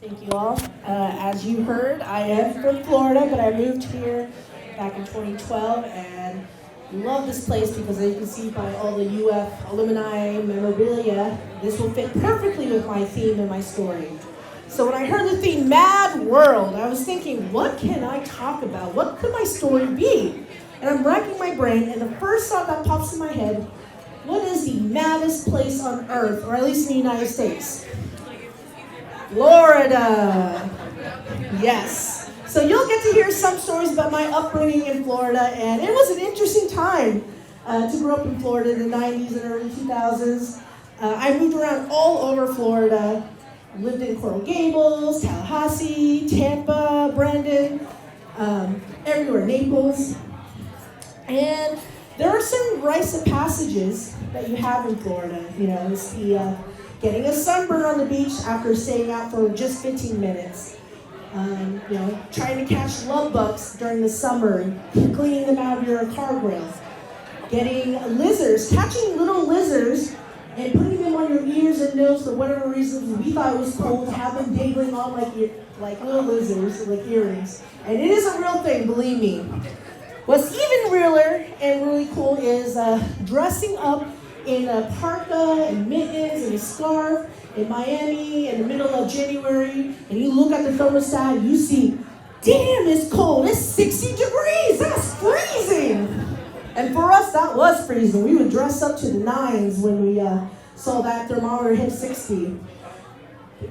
Thank you all. As you heard, I am from Florida, but I moved here back in 2012 and love this place because as you can see by all the UF alumni memorabilia, this will fit perfectly with my theme and my story. So when I heard the theme, Mad World, I was thinking, what can I talk about? What could my story be? And I'm racking my brain, and the first thought that pops in my head, what is the maddest place on earth, or at least in the United States? Florida. Yes. So you'll get to hear some stories about my upbringing in Florida, and it was an interesting time to grow up in Florida in the 90s and early 2000s. I moved around all over Florida, lived in Coral Gables, Tallahassee, Tampa, Brandon, everywhere, Naples. And there are some rites of passages that you have in Florida. You know, it's the getting a sunburn on the beach after staying out for just 15 minutes. Trying to catch love bugs during the summer and cleaning them out of your car grills. Getting lizards, catching little lizards and putting them on your ears and nose for whatever reason. We thought it was cool to have them dangling on like little lizards, like earrings. And it is a real thing, believe me. What's even realer and really cool is dressing up in a parka and mittens and a scarf in Miami in the middle of January, and you look at the thermostat and you see, damn, it's cold, it's 60 degrees, that's freezing. And for us, that was freezing. We would dress up to the nines when we saw that thermometer hit 60.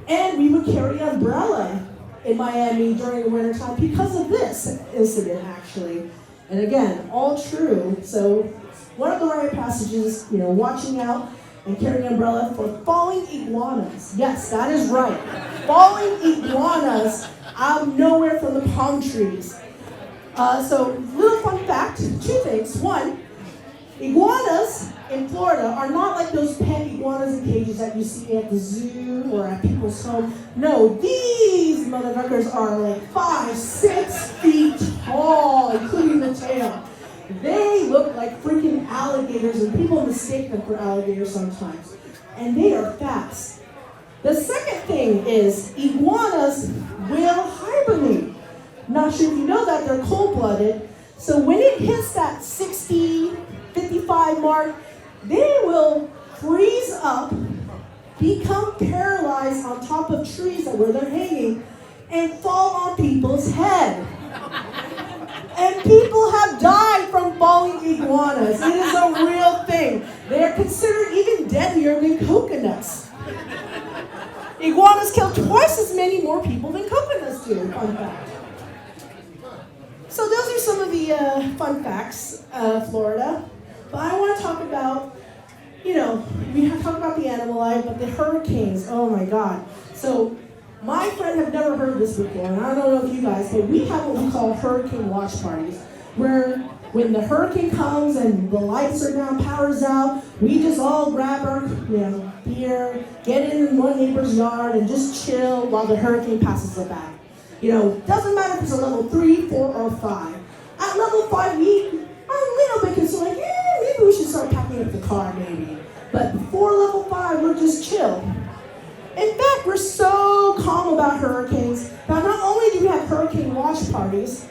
And we would carry an umbrella in Miami during the winter time because of this incident, actually. And again, all true. So one of the rite passages, watching out and carrying an umbrella for falling iguanas. Yes, that is right. Falling iguanas out of nowhere from the palm trees. So little fun fact, two things. One, iguanas in Florida are not like those pet iguanas in cages that you see at the zoo or at people's home. No, these motherfuckers are like 5-6 feet tall, including the tail. They look like freaking alligators, and people mistake them for alligators sometimes. And they are fast. The second thing is iguanas will hibernate. Not sure if you know that, they're cold-blooded. So when it hits that 60, 55 mark, they will freeze up, become paralyzed on top of trees where they're hanging, and fall on people's head. And people have died from falling iguanas. It is a real thing. They are considered even deadlier than coconuts. Iguanas kill twice as many more people than coconuts do, fun fact. So those are some of the fun facts of Florida. But I want to talk about, we have talked about the animal life, but the hurricanes, oh my God. So my friend have never heard this before, and I don't know if you guys, but we have what we call hurricane watch parties, where when the hurricane comes and the lights are down, power's out, we just all grab our beer, get in one neighbor's yard, and just chill while the hurricane passes us back. Doesn't matter if it's a level 3, 4, or 5. At level 5, we are a little bit concerned, like, maybe we should start packing up the car, maybe. But before level 5, we're just chill. In fact, we're so calm about hurricanes that not only do we have hurricane watch parties,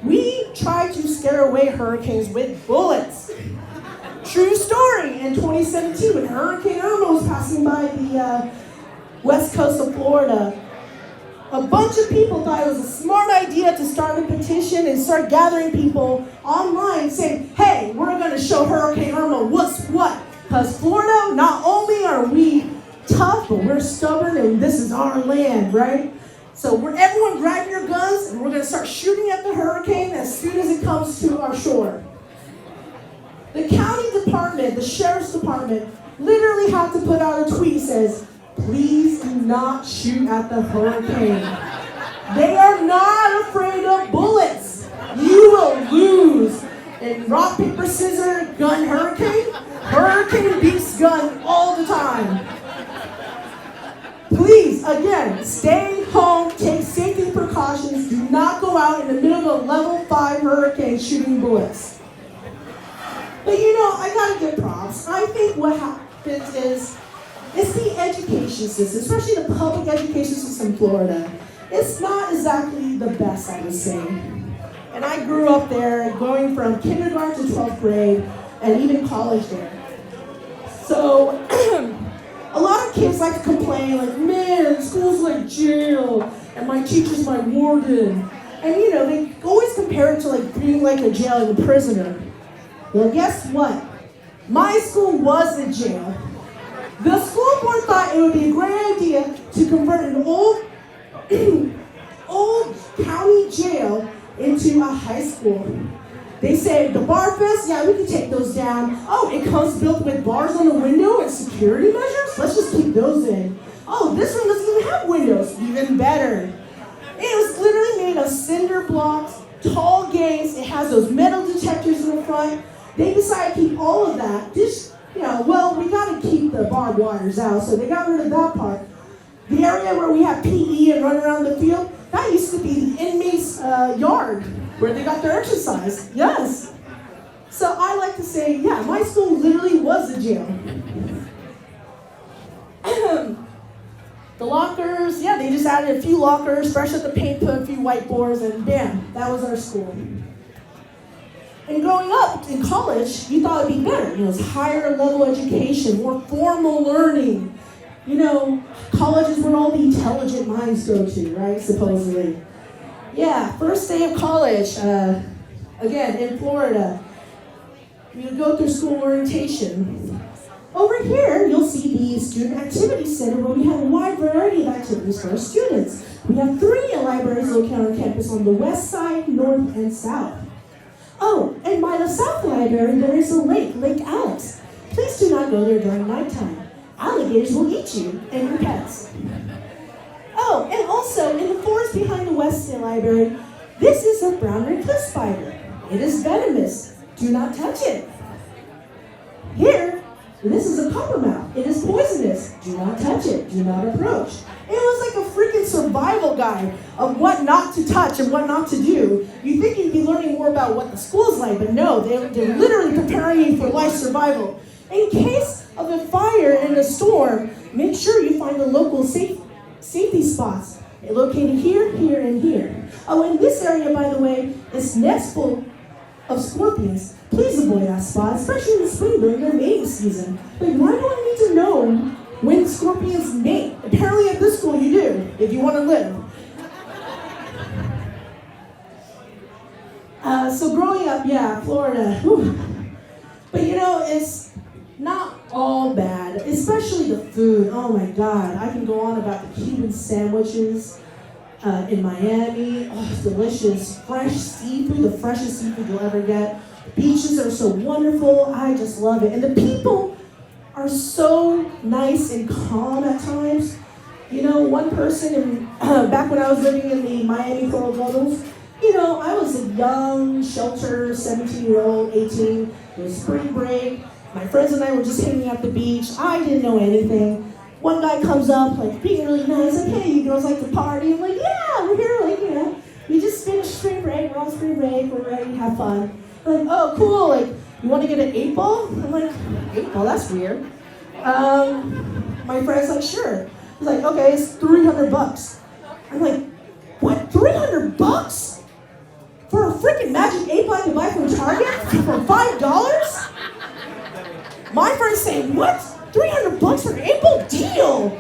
we try to scare away hurricanes with bullets. True story, in 2017, when Hurricane Irma was passing by the west coast of Florida, a bunch of people thought it was a smart idea to start a petition and start gathering people online saying, hey, we're going to show Hurricane Irma what's what. Because Florida, not only are we tough, but we're stubborn, and this is our land, right? So everyone grab your guns, and we're going to start shooting at the hurricane as soon as it comes to our shore. The county department, the sheriff's department, literally had to put out a tweet that says, please do not shoot at the hurricane. They are not afraid of bullets. You will lose. In rock, paper, scissors, gun, hurricane beats gun all the time. Please, again, stay home, take safety precautions, do not go out in the middle of a level 5 hurricane shooting bullets. But I gotta give props. I think what happens is It's the education system, especially the public education system in Florida. It's not exactly the best, I would say. And I grew up there, going from kindergarten to 12th grade, and even college there. So, a lot of kids like to complain, like, man, school's like jail, and my teacher's my warden. And they always compare it to like being like a jail and a prisoner. Well, guess what? My school was a jail. The school board thought it would be a great idea to convert an old county jail into a high school. They said, the bar fest, yeah, we can take those down. Oh, it comes built with bars on the window and security measures? Let's just keep those in. Oh, this one doesn't even have windows. Even better. It was literally made of cinder blocks, tall gates. It has those metal detectors in the front. They decided to keep all of that. We got to keep the barbed wires out, so they got rid of that part. The area where we have PE and run around the field, that used to be the inmates' yard, where they got their exercise. Yes. So I like to say, yeah, my school literally was a jail. The lockers, yeah, they just added a few lockers, fresh up the paint, put a few whiteboards, and bam, that was our school. And growing up in college, you thought it'd be better. It was higher level education, more formal learning. College is where all the intelligent minds go to, right, supposedly. Yeah, first day of college, again, in Florida. You go through school orientation. Over here, you'll see the Student Activity Center where we have a wide variety of activities for our students. We have 3 libraries located on campus on the west side, north, and south. Oh, and by the South Library, there is a lake, Lake Alex. Please do not go there during nighttime. Alligators will eat you and your pets. Oh, and also, in the forest behind the West Side Library, this is a brown recluse spider. It is venomous. Do not touch it. Here, this is a coppermouth. It is poisonous. Do not touch it. Do not approach. It was like a freaking survival guide of what not to touch and what not to do. You think you'd be learning more about what the school's like, but no, they're literally preparing you for life survival. In case of a fire and a storm, make sure you find the local safety spots. They're located here, here, and here. Oh, and this area, by the way, is nest full of scorpions. Please avoid that spot, especially in the spring during their mating season. Like, why do I need to know when scorpions mate? Apparently at this school you do, if you want to live. So growing up, yeah, Florida. Whew. But it's not all bad, especially the food. Oh my God, I can go on about the Cuban sandwiches in Miami. Oh, it's delicious. Fresh seafood, the freshest seafood you'll ever get. Beaches are so wonderful. I just love it. And the people are so nice and calm at times. One person, back when I was living in the Miami Coral Gables, I was a young, sheltered 17-year-old, 18. It was spring break. My friends and I were just hanging at the beach. I didn't know anything. One guy comes up, like, being really nice, like, hey, you girls like to party? I'm like, yeah, we're here, like, we just finished spring break, we're on spring break, we're ready to have fun. I'm like, oh, cool, like, you want to get an 8-ball? I'm like, 8-ball, that's weird. My friend's like, sure. He's like, okay, it's $300. I'm like, what, $300? For a freaking magic 8-ball I can buy from Target for $5? My friend's saying, what? $300 for an 8-ball deal?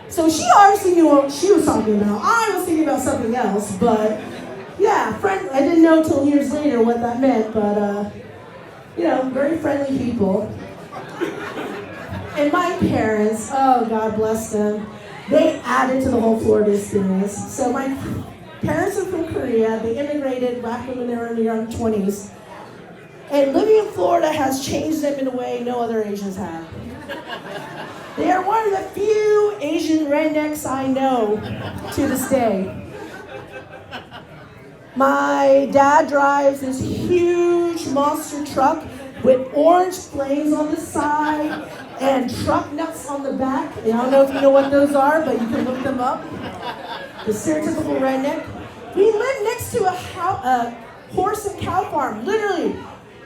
So she obviously knew what she was talking about. I was thinking about something else, but yeah, I didn't know until years later what that meant, but very friendly people. And my parents, oh, God bless them, they added to the whole Florida experience. So my parents are from Korea. They immigrated back when they were in their young 20s. And living in Florida has changed them in a way no other Asians have. They are one of the few Asian rednecks I know to this day. My dad drives this huge monster truck with orange flames on the side and truck nuts on the back. I don't know if you know what those are, but you can look them up. The stereotypical redneck. We live next to a horse and cow farm, literally.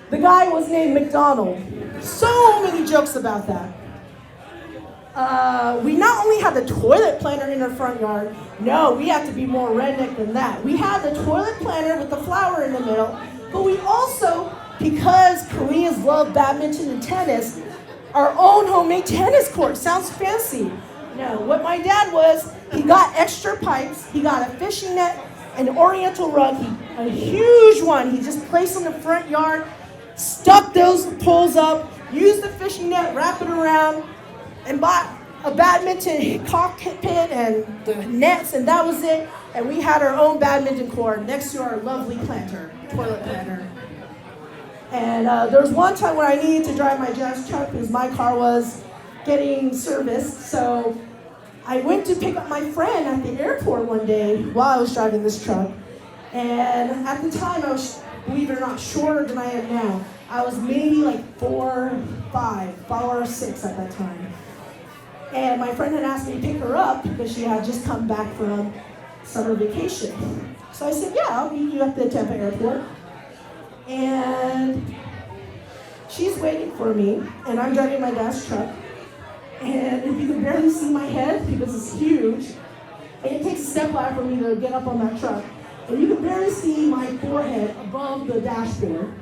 The guy was named McDonald. So many jokes about that. We not only had the toilet planter in our front yard, no, we had to be more redneck than that. We had the toilet planter with the flower in the middle, but we also, because Koreans love badminton and tennis, our own homemade tennis court. Sounds fancy. No, what my dad was, he got extra pipes, he got a fishing net, an oriental rug, a huge one. He just placed in the front yard, stuck those poles up, used the fishing net, wrap it around, and bought a badminton cockpit and the nets, and that was it. And we had our own badminton court next to our lovely toilet planter. And there was one time when I needed to drive my jazz truck because my car was getting serviced. So I went to pick up my friend at the airport one day while I was driving this truck. And at the time, I was, believe it or not, shorter than I am now. I was maybe like 4'5", 4'6" at that time. And my friend had asked me to pick her up because she had just come back from summer vacation. So I said, yeah, I'll meet you at the Tampa airport. And she's waiting for me, and I'm driving my dad's truck. And if you can barely see my head, because it's huge, and it takes a step ladder for me to get up on that truck, and you can barely see my forehead above the dashboard.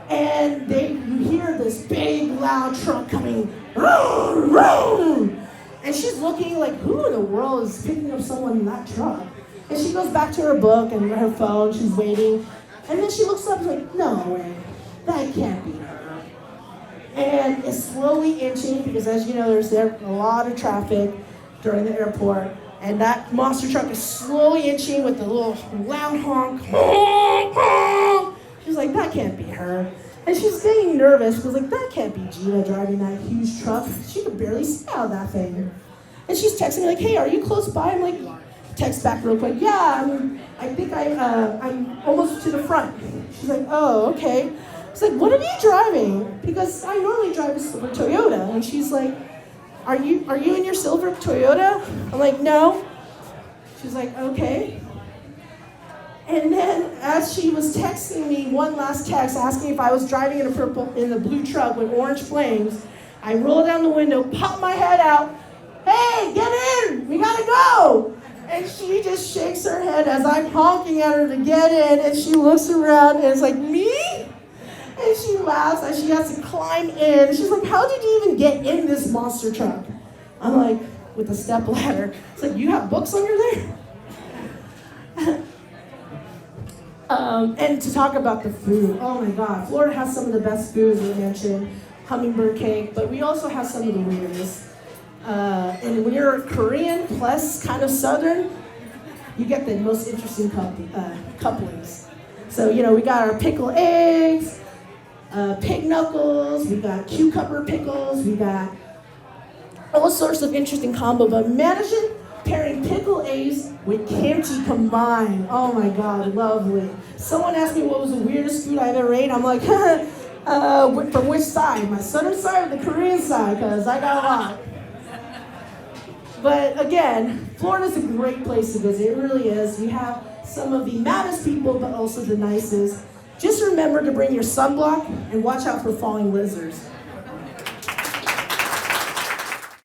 And you hear this big, loud truck coming, room, room. And she's looking like, who in the world is picking up someone in that truck? And she goes back to her book and her phone, she's waiting. And then she looks up and is like, no way, that can't be her. And it's slowly inching because, as you know, there's a lot of traffic during the airport. And that monster truck is slowly inching with a little loud honk. Honk, honk. She's like, that can't be her. And she's getting nervous because, like, that can't be Jeanna driving that huge truck. She could barely see out of that thing. And she's texting me like, hey, are you close by? I'm like, text back real quick. Yeah, I think I'm almost to the front. She's like, oh, okay. It's like, what are you driving? Because I normally drive a silver Toyota. And she's like, are you in your silver Toyota? I'm like, no. She's like, okay. And then as she was texting me one last text asking if I was driving in the blue truck with orange flames, I roll down the window, pop my head out. Hey, get in, we gotta go. And she just shakes her head as I'm honking at her to get in, and she looks around and is like, me? And she laughs as she has to climb in. She's like, how did you even get in this monster truck? I'm like, with a step ladder. It's like, you have books under there? And to talk about the food, oh my God, Florida has some of the best food, as we mentioned, hummingbird cake, but we also have some of the weirdest. And when you're Korean plus kind of Southern, you get the most interesting couplings. So, you know, we got our pickled eggs, pig knuckles, we got cucumber pickles, we got all sorts of interesting combo, but imagine pairing pickled eggs with kimchi combined. Oh my God, lovely. Someone asked me what was the weirdest food I've ever ate. I'm like, from which side? My southern side or the Korean side? Because I got a lot. But again, Florida's a great place to visit. It really is. We have some of the maddest people, but also the nicest. Just remember to bring your sunblock and watch out for falling lizards.